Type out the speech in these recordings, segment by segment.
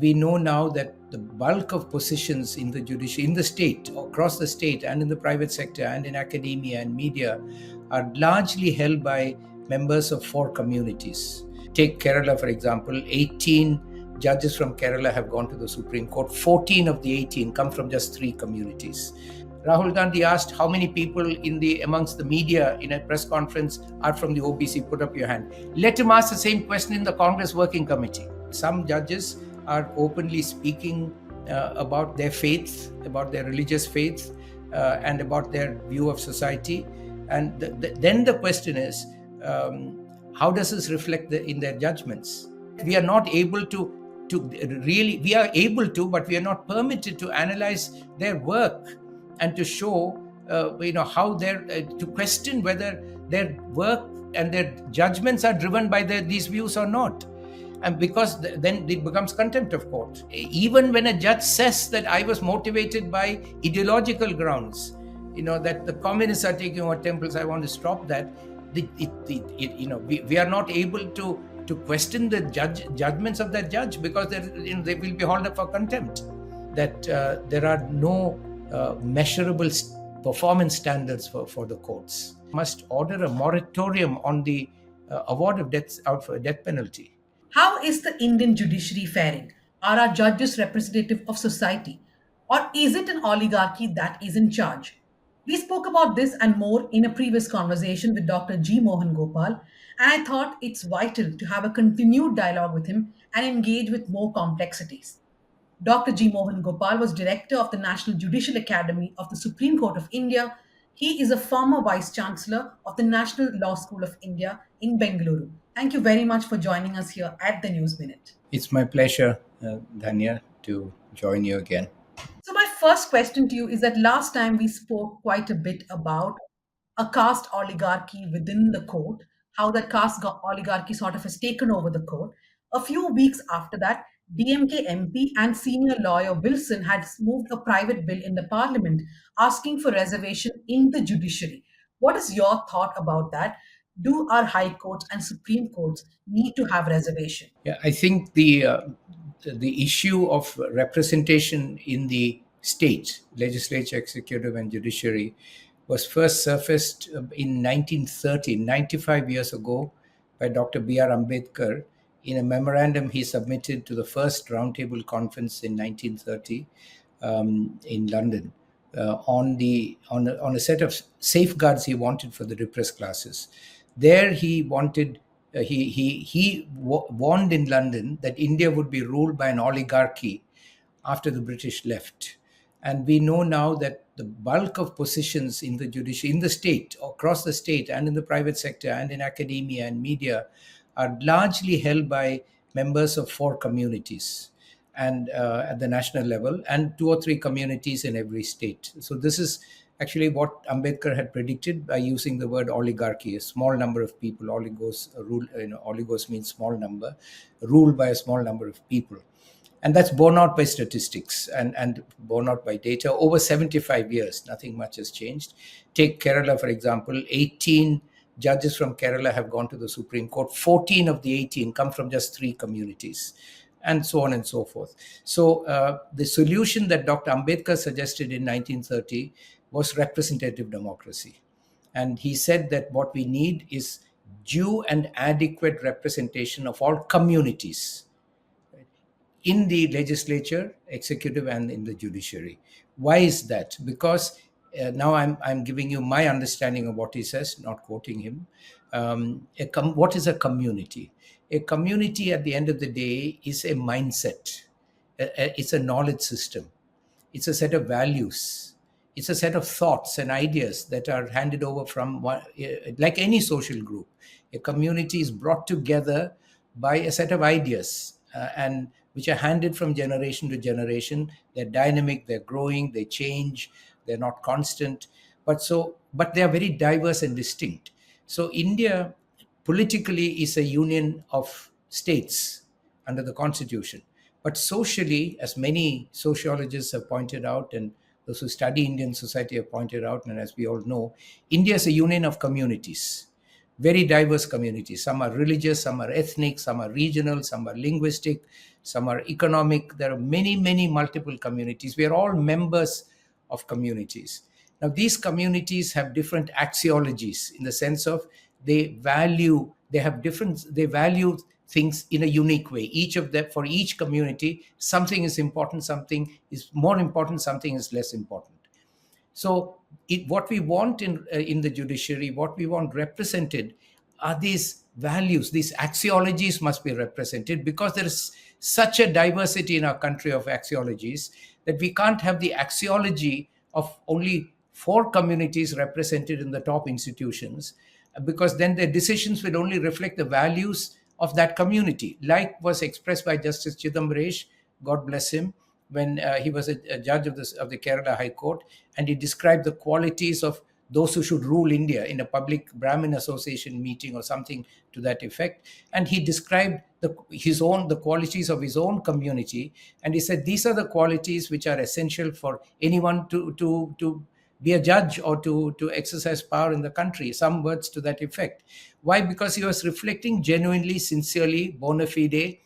We know now that the bulk of positions in the judiciary, in the state, across the state, and in the private sector, and in academia and media, are largely held by members of four communities. Take Kerala, for example. 18 judges from Kerala have gone to the Supreme Court. 14 of the 18 come from just three communities. Rahul Gandhi asked how many people amongst the media in a press conference are from the OBC. Put up your hand. Let him ask the same question in the Congress Working Committee. Some judges are openly speaking about their faith, about their religious faith, and about their view of society. And then the question is, how does this reflect in their judgments? We are not able to really, we are able to, but we are not permitted to analyze their work and to show, how to question whether their work and their judgments are driven by these views or not. And because then it becomes contempt of court. Even when a judge says that I was motivated by ideological grounds, that the communists are taking over temples, I want to stop that. We are not able to question the judgments of that judge because they will be hauled up for contempt. That there are no measurable performance standards for the courts. Must order a moratorium on the award of death penalty. How is the Indian judiciary faring? Are our judges representative of society? Or is it an oligarchy that is in charge? We spoke about this and more in a previous conversation with Dr. G. Mohan Gopal, and I thought it's vital to have a continued dialogue with him and engage with more complexities. Dr. G. Mohan Gopal was director of the National Judicial Academy of the Supreme Court of India. He is a former vice chancellor of the National Law School of India in Bengaluru. Thank you very much for joining us here at the News Minute. It's my pleasure, Dhanya, to join you again. So, my first question to you is that last time we spoke quite a bit about a caste oligarchy within the court, how that oligarchy sort of has taken over the court. A few weeks after that, DMK MP and senior lawyer Wilson had moved a private bill in the parliament asking for reservation in the judiciary. What is your thought about that? Do our high courts and supreme courts need to have reservation? Yeah, I think the issue of representation in the state, legislature, executive, and judiciary, was first surfaced in 1930, 95 years ago, by Dr. B.R. Ambedkar in a memorandum he submitted to the first Roundtable Conference in 1930 in London on a set of safeguards he wanted for the repressed classes. There he wanted. He warned in London that India would be ruled by an oligarchy after the British left. And we know now that the bulk of positions in the judiciary, in the state, across the state, and in the private sector, and in academia and media, are largely held by members of four communities, and at the national level, and two or three communities in every state. So this is actually what Ambedkar had predicted by using the word oligarchy, a small number of people. Oligos means small number, ruled by a small number of people. And that's borne out by statistics and borne out by data. Over 75 years, nothing much has changed. Take Kerala, for example. 18 judges from Kerala have gone to the Supreme Court. 14 of the 18 come from just three communities, and so on and so forth. So the solution that Dr. Ambedkar suggested in 1930 was representative democracy. And he said that what we need is due and adequate representation of all communities in the legislature, executive, and in the judiciary. Why is that? Because now I'm giving you my understanding of what he says, not quoting him. What is a community? A community, at the end of the day, is a mindset. It's a knowledge system. It's a set of values. It's a set of thoughts and ideas that are handed over from one, like any social group. A community is brought together by a set of ideas, and which are handed from generation to generation. They're dynamic, they're growing, they change, they're not constant, but they are very diverse and distinct. So India politically is a union of states under the constitution, but socially, as many sociologists have pointed out, and those who study Indian society have pointed out, and as we all know, India is a union of communities. very diverse communities. Some are religious, some are ethnic, some are regional, some are linguistic, some are economic. There are many, many multiple communities. We are all members of communities. Now, these communities have different axiologies in the sense of they value things in a unique way. Each of them, for each community, something is important, something is more important, something is less important. So, what we want in the judiciary, what we want represented, are these values. These axiologies must be represented, because there is such a diversity in our country of axiologies that we can't have the axiology of only four communities represented in the top institutions, because then their decisions will only reflect the values of that community, like was expressed by Justice Chidambaresh, God bless him, when he was a judge of the Kerala High Court, and he described the qualities of those who should rule India in a public Brahmin association meeting or something to that effect. And he described the qualities of his own community, and he said these are the qualities which are essential for anyone to be a judge or to exercise power in the country. Some words to that effect. Why? Because he was reflecting genuinely, sincerely, bona fide,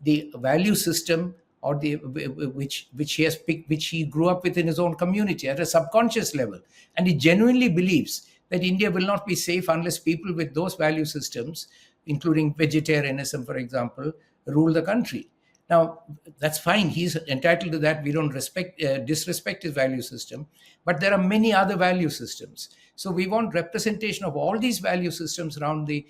the value system, or the which he has picked, which he grew up with in his own community at a subconscious level, and he genuinely believes that India will not be safe unless people with those value systems, including vegetarianism, for example, rule the country. Now, that's fine. He's entitled to that. We don't disrespect his value system. But there are many other value systems. So we want representation of all these value systems around the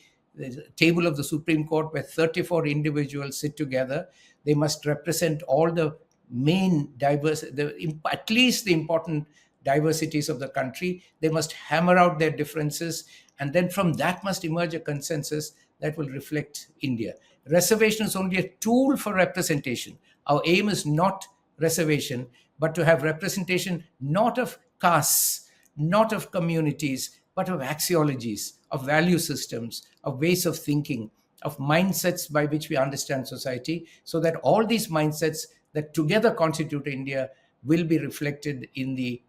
table of the Supreme Court, where 34 individuals sit together. They must represent all the main at least the important diversities of the country. They must hammer out their differences, and then from that must emerge a consensus that will reflect India. Reservation is only a tool for representation. Our aim is not reservation, but to have representation not of castes, not of communities, but of axiologies, of value systems, of ways of thinking, of mindsets by which we understand society, so that all these mindsets that together constitute India will be reflected in the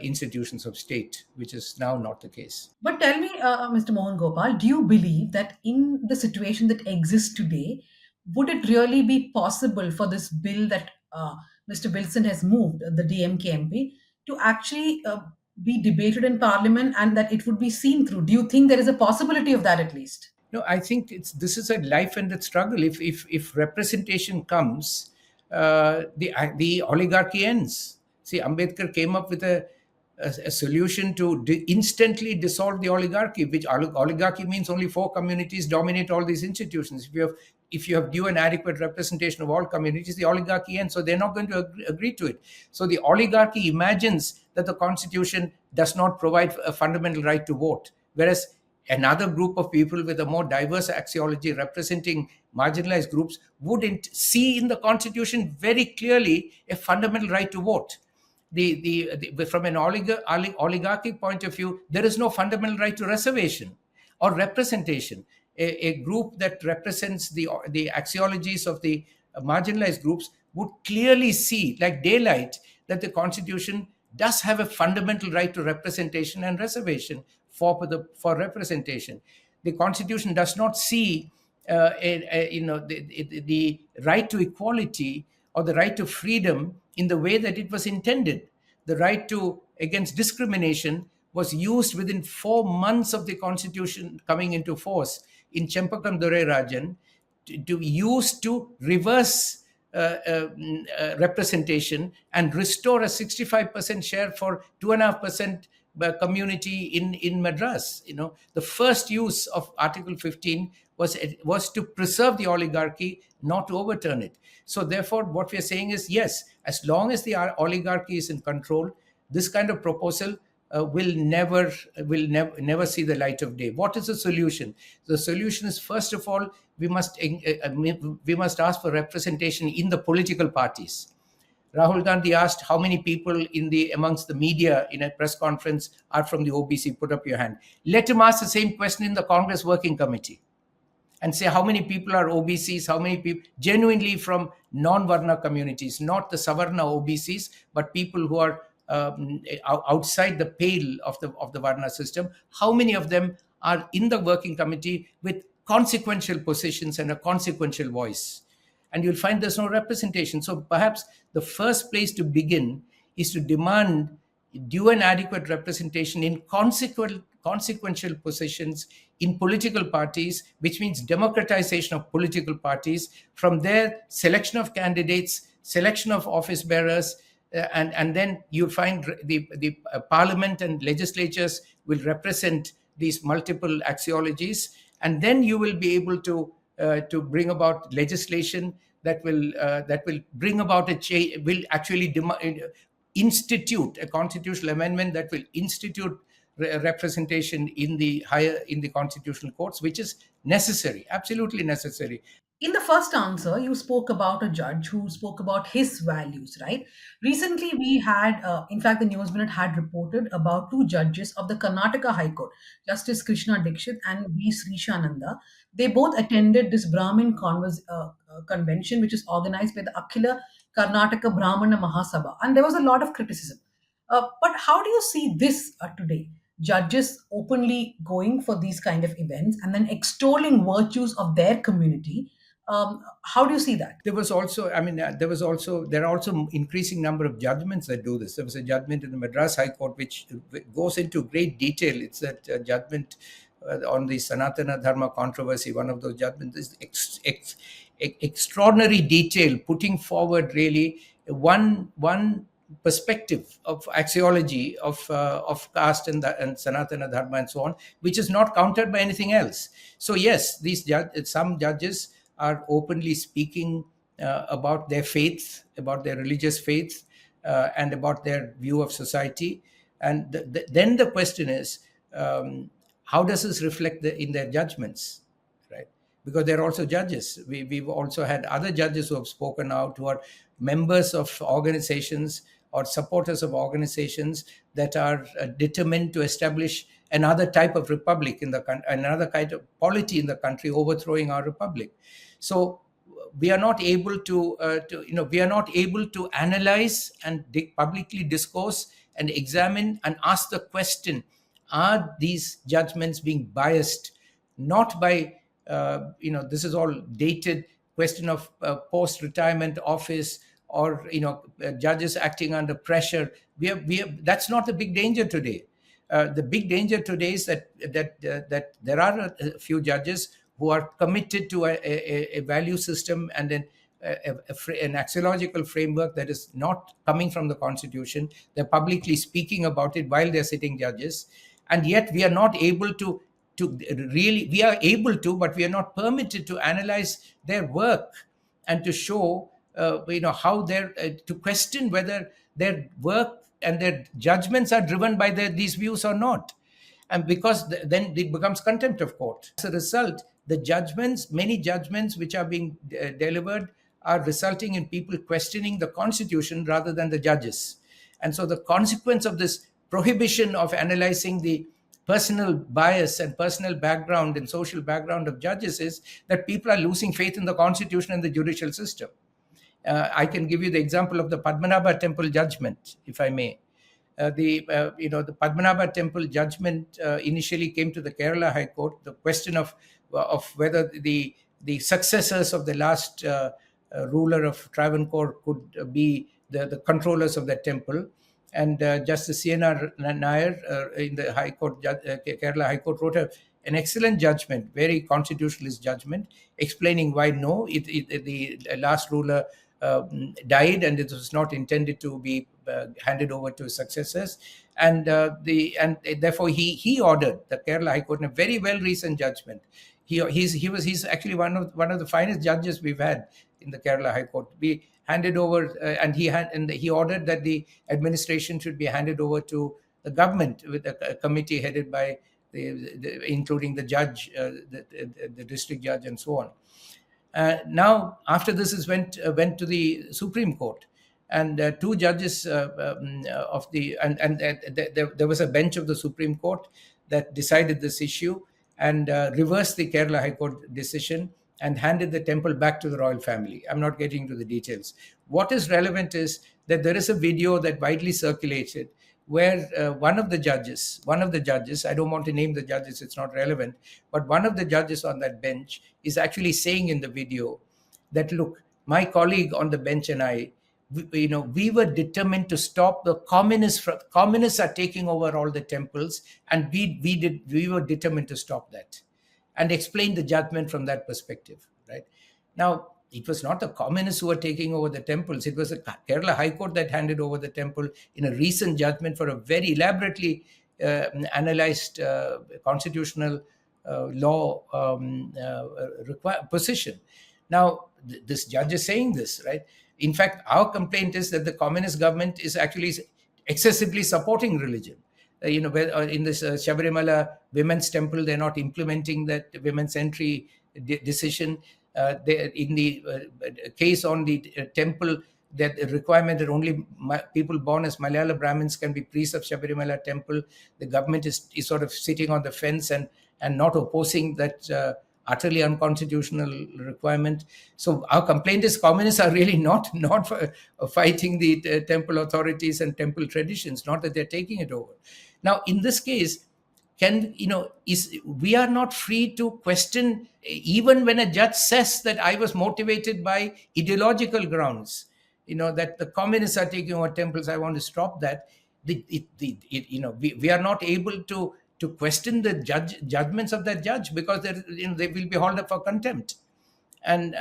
institutions of state, which is now not the case. But tell me, Mr. Mohan Gopal, do you believe that in the situation that exists today, would it really be possible for this bill that Mr. Wilson has moved, the DMK MP, to actually be debated in Parliament and that it would be seen through? Do you think there is a possibility of that at least? No, I think this is a life and death struggle. If representation comes, the oligarchy ends. See, Ambedkar came up with a solution to instantly dissolve the oligarchy, which oligarchy means only four communities dominate all these institutions. If you have due and adequate representation of all communities, the oligarchy ends. So they're not going to agree to it. So the oligarchy imagines that the constitution does not provide a fundamental right to vote, whereas another group of people with a more diverse axiology representing marginalized groups wouldn't see in the constitution very clearly a fundamental right to vote. From an oligarchy point of view, there is no fundamental right to reservation or representation. A group that represents the axiologies of the marginalized groups would clearly see, like daylight, that the constitution does have a fundamental right to representation and reservation for representation. The constitution does not see the right to equality or the right to freedom in the way that it was intended. The right to against discrimination was used within 4 months of the constitution coming into force in Chempakam Dore Rajan to use to reverse representation and restore a 65% share for 2.5% community in Madras. The first use of Article 15 was to preserve the oligarchy, not to overturn it. So therefore, what we are saying is, yes, as long as the oligarchy is in control, this kind of proposal will never see the light of day. What is the solution? The solution is, first of all, we must ask for representation in the political parties. Rahul Gandhi asked how many people amongst the media in a press conference are from the OBC. Put up your hand. Let him ask the same question in the Congress Working Committee and say how many people are OBCs, how many people genuinely from non-Varna communities, not the Savarna OBCs, but people who are outside the pale of the Varna system. How many of them are in the working committee with consequential positions and a consequential voice. And you'll find there's no representation. So perhaps the first place to begin is to demand due and adequate representation in consequential positions in political parties, which means democratization of political parties. From there, selection of candidates, selection of office bearers, and then you find the parliament and legislatures will represent these multiple axiologies, and then you will be able to bring about legislation that will bring about a change, will actually institute a constitutional amendment that will institute representation in the constitutional courts, which is necessary, absolutely necessary. In the first answer, you spoke about a judge who spoke about his values, right? Recently, we had, in fact, the News Minute had reported about two judges of the Karnataka High Court, Justice Krishna Dixit and V. Srishananda. They both attended this convention, which is organized by the Akhila Karnataka Brahmana Mahasabha. And there was a lot of criticism. But how do you see this today? Judges openly going for these kind of events and then extolling virtues of their community. How do you see that? There was also, I mean, there are also increasing number of judgments that do this. There was a judgment in the Madras High Court which goes into great detail. It's that judgment on the Sanatana Dharma controversy. One of those judgments is extraordinary detail, putting forward really one perspective of axiology of caste and Sanatana Dharma and so on, which is not countered by anything else. So yes, some judges are openly speaking about their faith, about their religious faith, and about their view of society. And then the question is, how does this reflect in their judgments, right? Because they're also judges. We've also had other judges who have spoken out, who are members of organizations or supporters of organizations that are determined to establish another type of republic in the country, another kind of polity in the country, overthrowing our republic. So we are not able we are not able to analyze and publicly discourse and examine and ask the question: are these judgments being biased, not by this is all dated question of post-retirement office, or judges acting under pressure. That's not the big danger today. The big danger today is that there are a few judges who are committed to a value system and an axiological framework that is not coming from the Constitution. They're publicly speaking about it while they're sitting judges, and yet we are not able to really, we are able to, but we are not permitted to analyze their work and to show how they're to question whether their work and their judgments are driven by these views or not. And because then it becomes contempt of court. As a result, many judgments which are being delivered are resulting in people questioning the Constitution rather than the judges. And so the consequence of this prohibition of analyzing the personal bias and personal background and social background of judges is that people are losing faith in the Constitution and the judicial system. I can give you the example of the Padmanabha Temple judgment, if I may. The Padmanabha Temple judgment initially came to the Kerala High Court. The question of whether the successors of the last ruler of Travancore could be the controllers of that temple. And Justice C.N.R. Nair in the High Court, Kerala High Court, wrote an excellent judgment, very constitutionalist judgment, explaining why the last ruler died and it was not intended to be handed over to his successors, and therefore he ordered the Kerala High Court in a very well recent judgment. He's actually one of the finest judges we've had in the Kerala High Court. We handed over, and he ordered that the administration should be handed over to the government with a committee headed by including the judge, the district judge, and so on. Now, after this went to the Supreme Court, and two judges of the there was a bench of the Supreme Court that decided this issue and reversed the Kerala High Court decision and handed the temple back to the royal family. I'm not getting into the details. What is relevant is that there is a video that widely circulated where one of the judges, I don't want to name the judges, it's not relevant, but one of the judges on that bench is actually saying in the video that, look, my colleague on the bench and I, we were determined to stop the communists. Communists are taking over all the temples, and we were determined to stop that, and explain the judgment from that perspective. Right now, it was not the communists who were taking over the temples. It was the Kerala High Court that handed over the temple in a recent judgment for a very elaborately analyzed constitutional law position. Now, this judge is saying this, right? In fact, our complaint is that the communist government is actually excessively supporting religion. In this Shabarimala women's temple, they're not implementing that women's entry decision. In the case on the temple, that requirement that only people born as Malayalam Brahmins can be priests of Shabarimala temple, the government is sort of sitting on the fence and not opposing that utterly unconstitutional requirement. So our complaint is communists are really not fighting the temple authorities and temple traditions, not that they're taking it over. Now, in this case, we are not free to question, even when a judge says that I was motivated by ideological grounds, that the communists are taking over temples, I want to stop that. We are not able to question the judgments of that judge, because they will be hauled up for contempt. And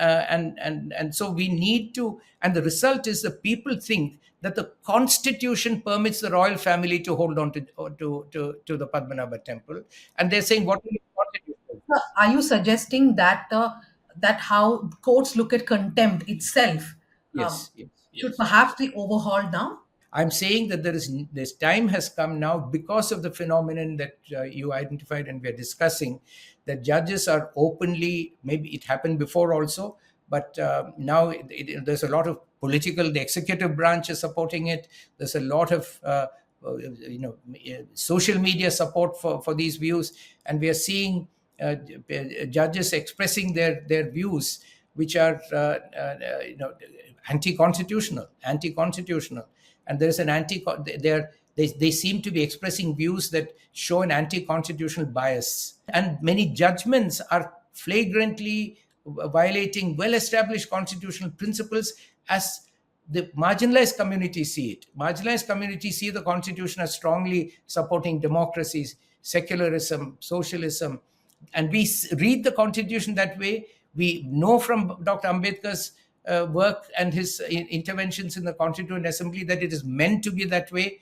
so we need to, and the result is the people think that the constitution permits the royal family to hold on to the Padmanabha temple, and they're saying, what will the constitution? Are you suggesting that that how courts look at contempt itself um, Yes, yes, should yes. perhaps be overhauled now? I'm saying that this time has come now, because of the phenomenon that you identified and we're discussing, that judges are openly, maybe it happened before also, but now there's a lot of the executive branch is supporting it. There's a lot of social media support for these views, and we are seeing judges expressing their views, which are anti-constitutional, and there's an they seem to be expressing views that show an anti-constitutional bias, and many judgments are flagrantly violating well-established constitutional principles, as the marginalized communities see it. Marginalized communities see the constitution as strongly supporting democracies, secularism, socialism, and we read the constitution that way. We know from Dr. Ambedkar's work and his interventions in the Constituent Assembly that it is meant to be that way,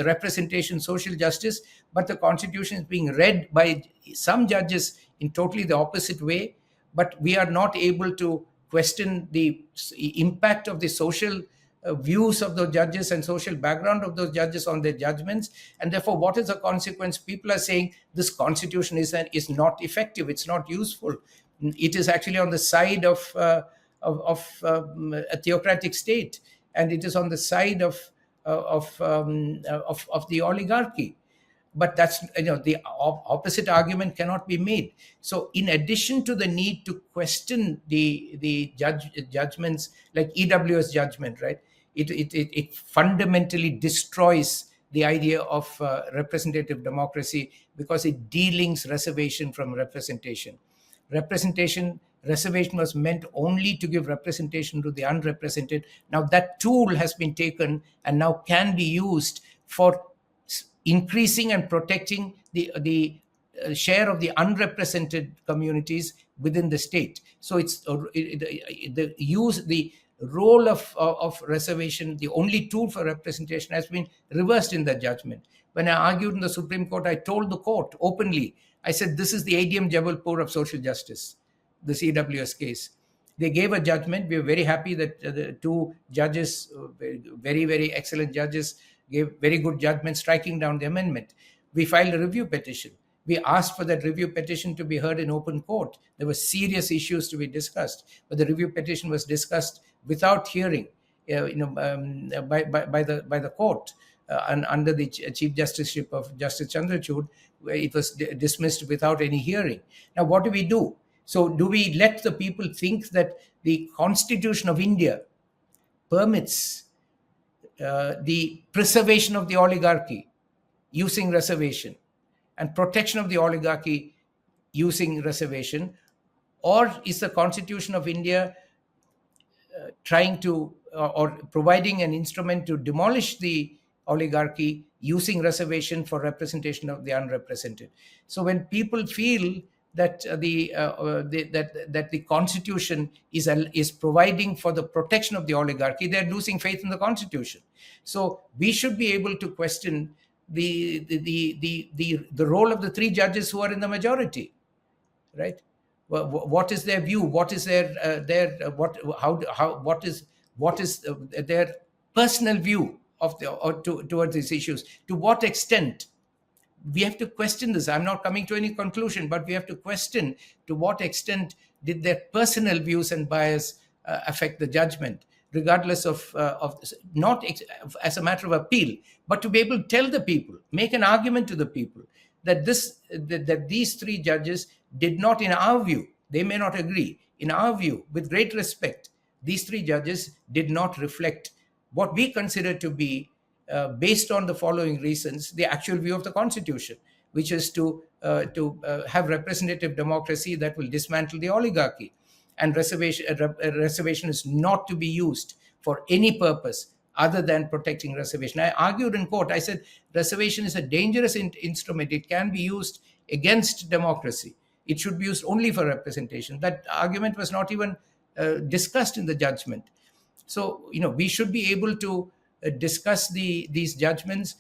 representation, social justice, but the Constitution is being read by some judges in totally the opposite way. But we are not able to question the impact of the social views of those judges and social background of those judges on their judgments, and therefore, what is the consequence? People are saying this constitution is not effective, it's not useful, it is actually on the side of a theocratic state, and it is on the side of the oligarchy. But that's the opposite argument cannot be made. So, in addition to the need to question the judgments, like EWS judgment, right? It fundamentally destroys the idea of representative democracy, because it delinks reservation from representation. Reservation was meant only to give representation to the unrepresented. Now that tool has been taken and now can be used for increasing and protecting the share of the unrepresented communities within the state. So it's the role of reservation, the only tool for representation, has been reversed in that judgment. When I argued in the Supreme Court, I told the court openly, I said, this is the ADM Jabalpur of social justice, the CWS case. They gave a judgment. We were very happy that the two judges, very, very excellent judges, gave very good judgment striking down the amendment. We filed a review petition. We asked for that review petition to be heard in open court. There were serious issues to be discussed, but the review petition was discussed without hearing, by the court, and under the Chief Justiceship of Justice Chandrachud, where it was dismissed without any hearing. Now, what do? So, do we let the people think that the Constitution of India permits the preservation of the oligarchy using reservation and protection of the oligarchy using reservation, or is the Constitution of India trying to or providing an instrument to demolish the oligarchy using reservation for representation of the unrepresented? So when people feel that that the Constitution is providing for the protection of the oligarchy, they're losing faith in the Constitution. So we should be able to question the role of the three judges who are in the majority, right? What is their view? What is their what how what is their personal view of towards these issues? To what extent? We have to question this. I'm not coming to any conclusion, but we have to question to what extent did their personal views and bias affect the judgment, regardless of not as a matter of appeal, but to be able to tell the people, make an argument to the people that that these three judges did not, in our view, they may not agree, in our view, with great respect, these three judges did not reflect what we consider to be, based on the following reasons, the actual view of the Constitution, which is to have representative democracy that will dismantle the oligarchy. And reservation is not to be used for any purpose other than protecting reservation. I argued in court. I said reservation is a dangerous instrument. It can be used against democracy. It should be used only for representation. That argument was not even discussed in the judgment. So, we should be able to discuss these judgments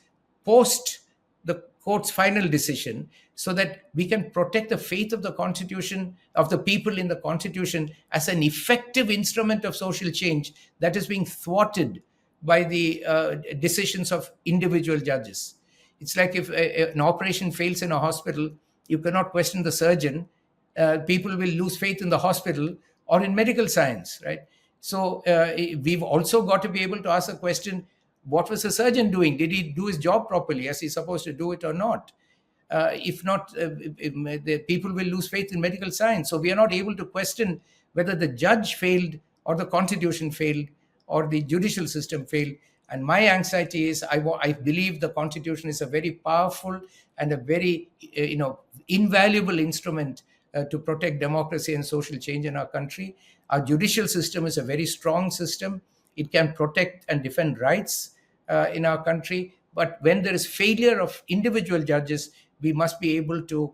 post the court's final decision, so that we can protect the faith of the Constitution, of the people in the Constitution, as an effective instrument of social change that is being thwarted by the decisions of individual judges. It's like if an operation fails in a hospital, you cannot question the surgeon. People will lose faith in the hospital or in medical science, right? So we've also got to be able to ask a question: what was the surgeon doing? Did he do his job properly as he's supposed to do it or not? If not, the people will lose faith in medical science. So we are not able to question whether the judge failed or the Constitution failed or the judicial system failed. And my anxiety is, I believe the Constitution is a very powerful and a very invaluable instrument to protect democracy and social change in our country. Our judicial system is a very strong system. It can protect and defend rights in our country. But when there is failure of individual judges, we must be able to,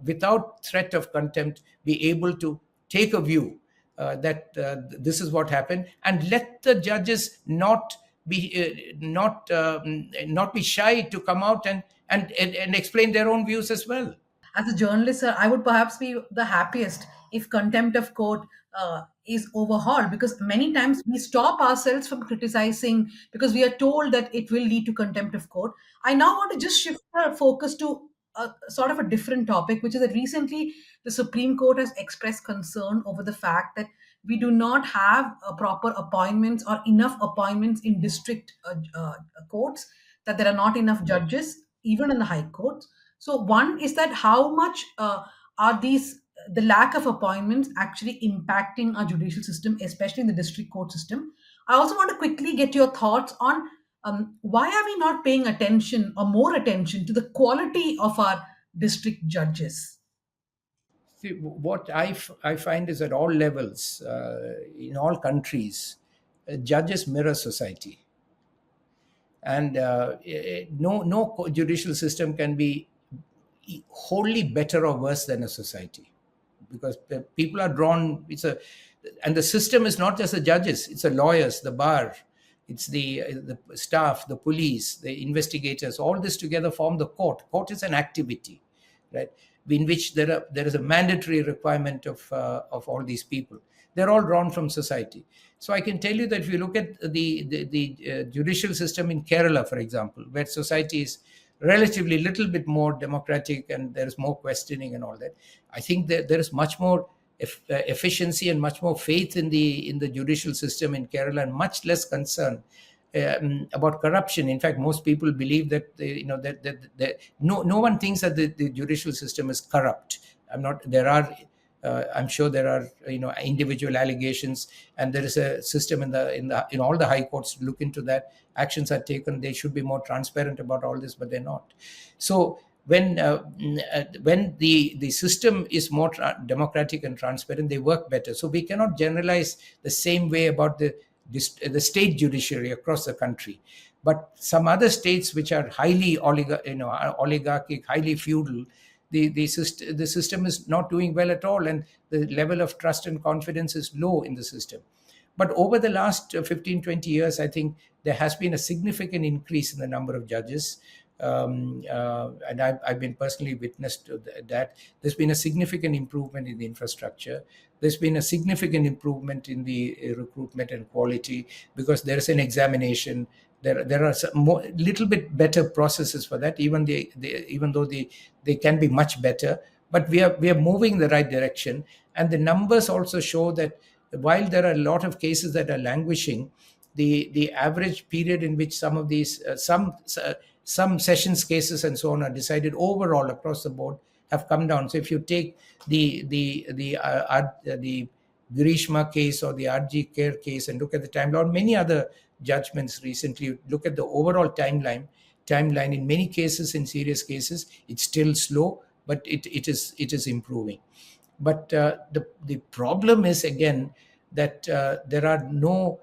without threat of contempt, be able to take a view that this is what happened, and let the judges not be shy to come out and explain their own views as well. As a journalist, sir, I would perhaps be the happiest if contempt of court is overhauled, because many times we stop ourselves from criticizing because we are told that it will lead to contempt of court. I now want to just shift our focus to a sort of a different topic, which is that recently the Supreme Court has expressed concern over the fact that we do not have proper appointments or enough appointments in district courts, that there are not enough judges, even in the high courts. So one is that how much are the lack of appointments actually impacting our judicial system, especially in the district court system? I also want to quickly get your thoughts on why are we not paying attention or more attention to the quality of our district judges? See, what I find is at all levels, in all countries, judges mirror society. And no judicial system can be wholly better or worse than a society, because people are drawn. And the system is not just the judges; it's the lawyers, the bar, it's the staff, the police, the investigators. All this together form the court. Court is an activity, right? In which there is a mandatory requirement of all these people. They're all drawn from society. So I can tell you that if you look at the judicial system in Kerala, for example, where society is relatively little bit more democratic and there is more questioning and all that, I think that there is much more efficiency and much more faith in the judicial system in Kerala, and much less concern about corruption. In fact, most people believe that no one thinks that the judicial system is corrupt. There are I'm sure there are individual allegations, and there is a system in all the high courts to look into that. Actions are taken. They should be more transparent about all this, but they're not. So when the system is more democratic and transparent, they work better. So we cannot generalize the same way about the state judiciary across the country. But some other states which are highly oligarchic, highly feudal, the system is not doing well at all, and the level of trust and confidence is low in the system. But over the last 15, 20 years, I think there has been a significant increase in the number of judges. And I've been personally witness to that. There's been a significant improvement in the infrastructure. There's been a significant improvement in the recruitment and quality, because there is an examination. There are some little bit better processes for that, even though they can be much better. But we are moving in the right direction, and the numbers also show that while there are a lot of cases that are languishing, the average period in which some of these some sessions cases and so on are decided overall across the board have come down. So if you take the Grishma case or the RG Care case and look at the timeline, or many other judgments recently, look at the overall timeline. In many cases, in serious cases, it's still slow, but it is improving. But the problem is, again, that there are no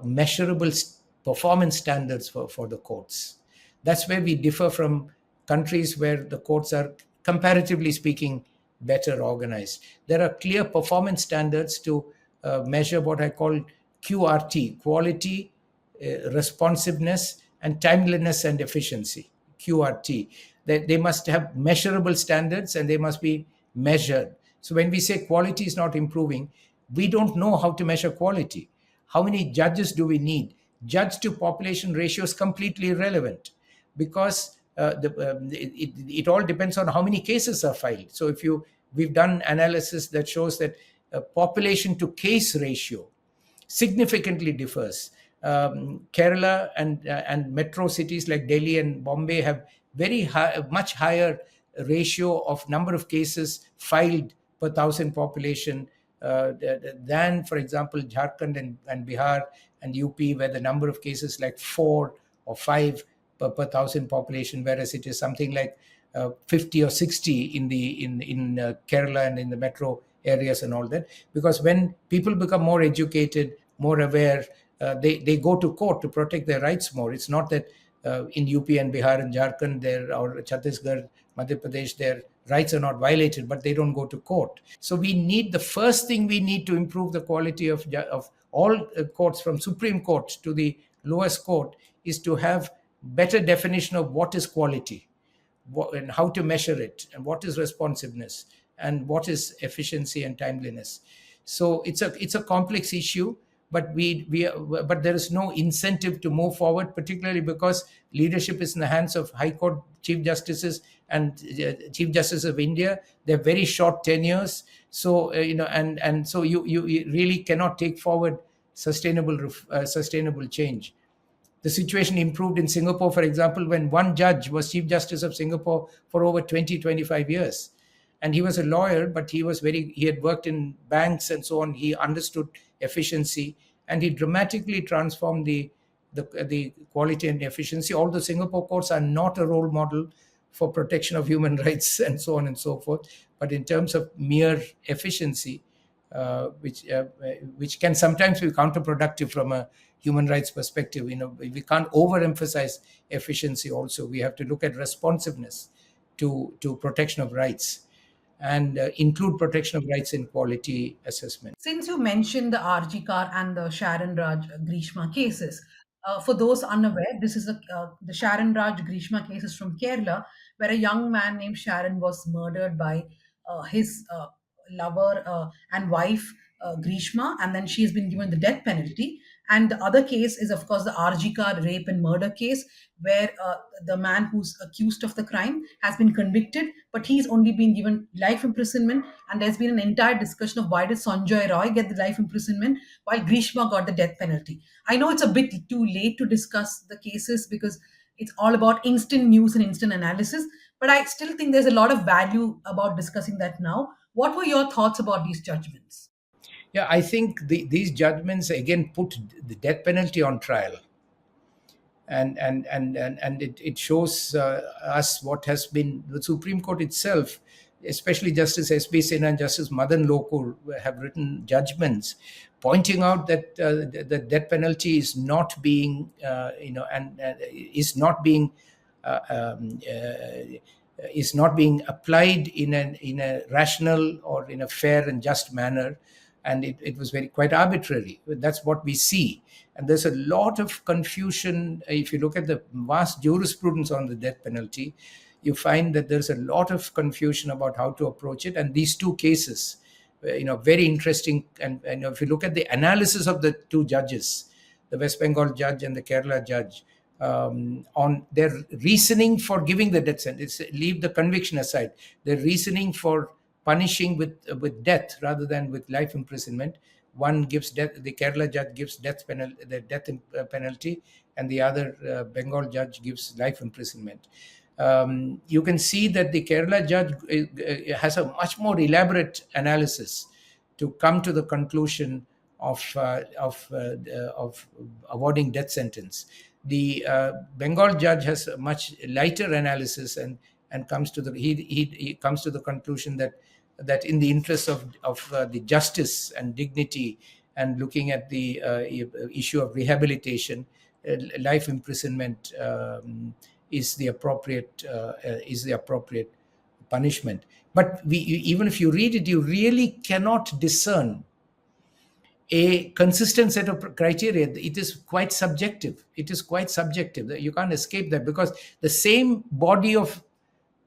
measurable performance standards for the courts. That's where we differ from countries where the courts are, comparatively speaking, better organized. There are clear performance standards to measure what I call QRT: quality, responsiveness, and timeliness and efficiency. QRT. They must have measurable standards, and they must be measured. So when we say quality is not improving, we don't know how to measure quality. How many judges do we need? Judge to population ratio is completely irrelevant, because it all depends on how many cases are filed. So we've done analysis that shows that population to case ratio significantly differs. Kerala and metro cities like Delhi and Bombay have much higher ratio of number of cases filed per thousand population than, for example, Jharkhand and Bihar and UP, where the number of cases like 4 or 5 per thousand population, whereas it is something like 50 or 60 in Kerala and in the metro areas and all that. Because when people become more educated, more aware, they go to court to protect their rights more. It's not that in UP and Bihar and Jharkhand or Chhattisgarh, Madhya Pradesh, their rights are not violated, but they don't go to court. So the first thing we need to improve the quality of all courts, from Supreme Court to the lowest court, is to have better definition of what is quality, and how to measure it, and what is responsiveness, and what is efficiency and timeliness. So it's a complex issue, but but there is no incentive to move forward, particularly because leadership is in the hands of High Court Chief Justices and Chief Justice of India. They're very short tenures, so and so you really cannot take forward sustainable change. The situation improved in Singapore, for example, when one judge was Chief Justice of Singapore for over 20-25 years. And he was a lawyer, but he had worked in banks and so on. He understood efficiency, and he dramatically transformed the quality and efficiency. Although Singapore courts are not a role model for protection of human rights and so on and so forth, but in terms of mere efficiency, which can sometimes be counterproductive from a human rights perspective. We can't overemphasize efficiency. Also, we have to look at responsiveness to protection of rights, and include protection of rights in quality assessment. Since you mentioned the RG Kar and the Sharon Raj Grishma cases, for those unaware, this is the Sharon Raj Grishma cases from Kerala, where a young man named Sharon was murdered by his lover and wife, Grishma, and then she has been given the death penalty. And the other case is, of course, the RG Kar rape and murder case, where the man who's accused of the crime has been convicted, but he's only been given life imprisonment. And there's been an entire discussion of why did Sanjoy Roy get the life imprisonment while Grishma got the death penalty. I know it's a bit too late to discuss the cases because it's all about instant news and instant analysis, but I still think there's a lot of value about discussing that now. What were your thoughts about these judgments? Yeah, I think these judgments again put the death penalty on trial, and it shows us what has been the Supreme Court itself, especially Justice S.B. Sinha and Justice Madan Lokur have written judgments pointing out that the death penalty is not being, is not being uh, um, uh, is not being applied in a rational or in a fair and just manner, and it was very quite arbitrary. That's what we see, and there's a lot of confusion. If you look at the vast jurisprudence on the death penalty, you find that there's a lot of confusion about how to approach it. And these two cases, very interesting. And if you look at the analysis of the two judges, the West Bengal judge and the Kerala judge, on their reasoning for giving the death sentence, leave the conviction aside, their reasoning for punishing with death rather than with life imprisonment. One gives death, the Kerala judge gives the death penalty, and the other Bengal judge gives life imprisonment. You can see that the Kerala judge has a much more elaborate analysis to come to the conclusion of awarding death sentence. The Bengal judge has a much lighter analysis, and comes to he comes to the conclusion that in the interest of the justice and dignity, and looking at the issue of rehabilitation, life imprisonment is the appropriate punishment. But even if you read it, you really cannot discern a consistent set of criteria. It is quite subjective. It is quite subjective. You can't escape that, because the same body of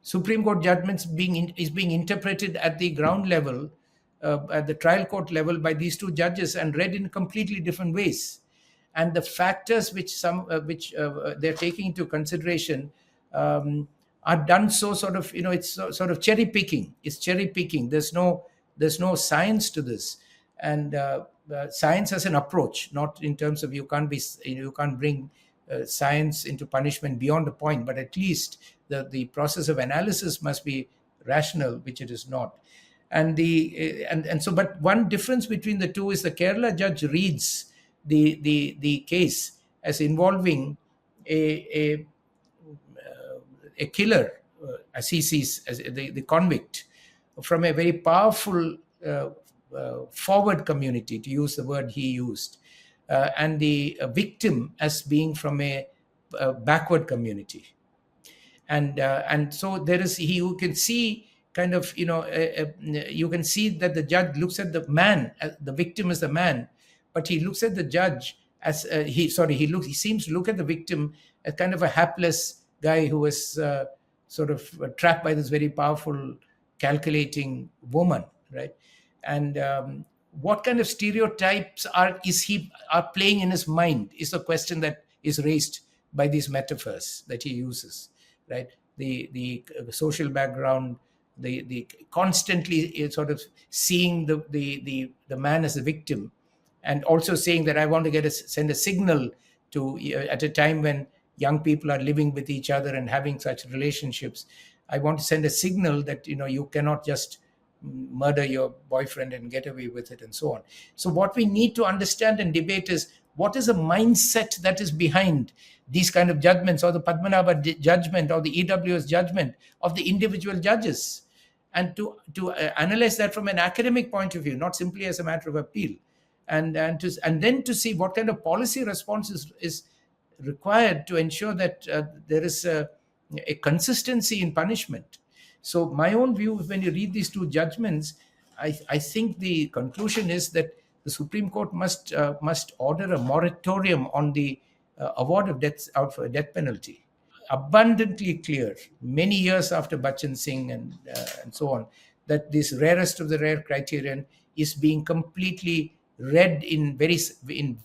Supreme Court judgments is being interpreted at the ground level, at the trial court level, by these two judges, and read in completely different ways. And the factors which they're taking into consideration are done so sort of, it's sort of cherry picking. It's cherry picking. There's no science to this, and science as an approach, not in terms of you can't bring science into punishment beyond a point, but at least the process of analysis must be rational, which it is not. But one difference between the two is the Kerala judge reads the case as involving a killer, as he sees, as the convict, from a very powerful forward community, to use the word he used, and the victim as being from a backward community. And so there is, you can see kind of, you can see that the judge looks at the man, the victim as the man, but he looks at the judge as he seems to look at the victim as kind of a hapless guy who was sort of trapped by this very powerful, calculating woman, right? And what kind of stereotypes are playing in his mind is a question that is raised by these metaphors that he uses, right? The social background, the constantly sort of seeing the man as a victim, and also saying that I want to send a signal to, at a time when young people are living with each other and having such relationships, I want to send a signal that you cannot just murder your boyfriend and get away with it, and so on. So what we need to understand and debate is, what is the mindset that is behind these kind of judgments, or the Padmanabha judgment, or the EWS judgment of the individual judges, and to analyze that from an academic point of view, not simply as a matter of appeal, and then to see what kind of policy response is required to ensure that there is a consistency in punishment. So my own view, when you read these two judgments, I think the conclusion is that the Supreme Court must order a moratorium on the award of death penalty. Abundantly clear, many years after Bachchan Singh and so on, that this rarest of the rare criterion is being completely read in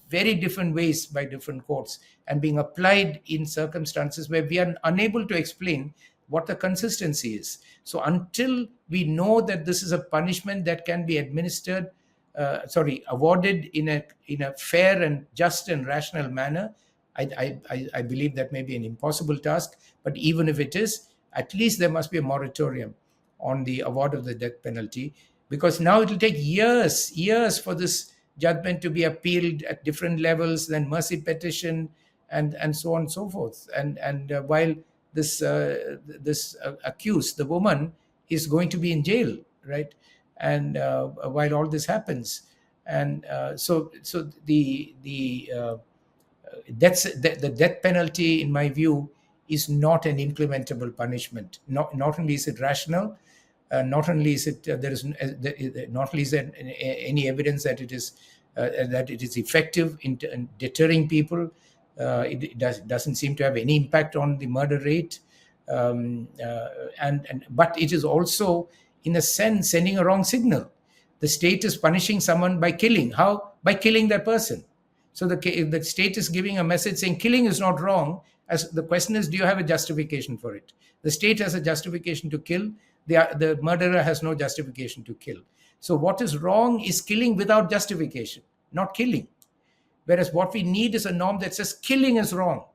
very different ways by different courts, and being applied in circumstances where we are unable to explain what the consistency is. So until we know that this is a punishment that can be awarded in a fair and just and rational manner, I believe that may be an impossible task. But even if it is, at least there must be a moratorium on the award of the death penalty. because now it will take years for this judgment to be appealed at different levels, then mercy petition, and so on and so forth. And while this accused, the woman, is going to be in jail, right? And while all this happens, and so the death penalty, in my view, is not an implementable punishment. Not only is it rational, not only is it there is not only is there any evidence that it is effective in deterring people. It doesn't seem to have any impact on the murder rate, and but it is also, in a sense, sending a wrong signal. The state is punishing someone by killing. How? By killing that person. So the state is giving a message saying killing is not wrong. As the question is, do you have a justification for it? The state has a justification to kill. The murderer has no justification to kill. So what is wrong is killing without justification, not killing. Whereas what we need is a norm that says killing is wrong,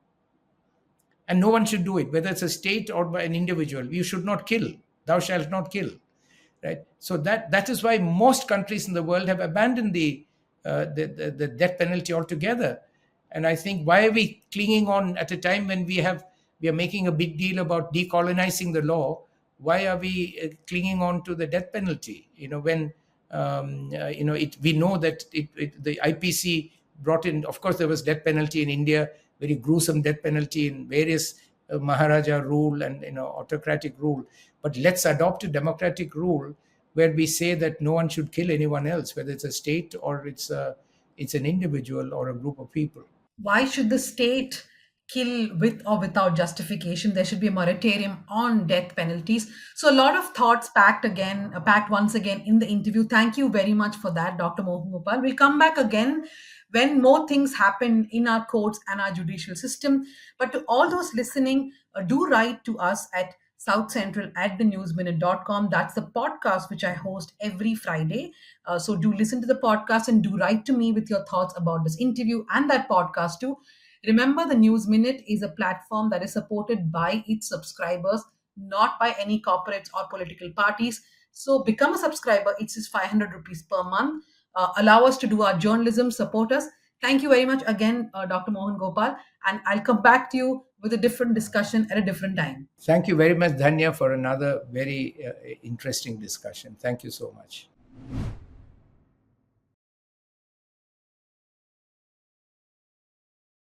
and no one should do it, whether it's a state or by an individual. You should not kill. Thou shalt not kill. Right. So that is why most countries in the world have abandoned the death penalty altogether. And I think, why are we clinging on at a time when we are making a big deal about decolonizing the law? Why are we clinging on to the death penalty? When we know that the IPC brought in. Of course, there was death penalty in India, very gruesome death penalty in various Maharaja rule and autocratic rule. But let's adopt a democratic rule where we say that no one should kill anyone else, whether it's a state or it's an individual or a group of people. Why should the state kill with or without justification? There should be a moratorium on death penalties. So a lot of thoughts packed once again in the interview. Thank you very much for that, Dr. Mohan Gopal. We'll come back again when more things happen in our courts and our judicial system. But to all those listening, do write to us at southcentral@thenewsminute.com. That's the podcast which I host every Friday. So do listen to the podcast and do write to me with your thoughts about this interview and that podcast too. Remember, the News Minute is a platform that is supported by its subscribers, not by any corporates or political parties. So become a subscriber. It's just 500 rupees per month. Allow us to do our journalism, support us. Thank you very much again, Dr. Mohan Gopal. And I'll come back to you with a different discussion at a different time. Thank you very much, Dhanya, for another very interesting discussion. Thank you so much.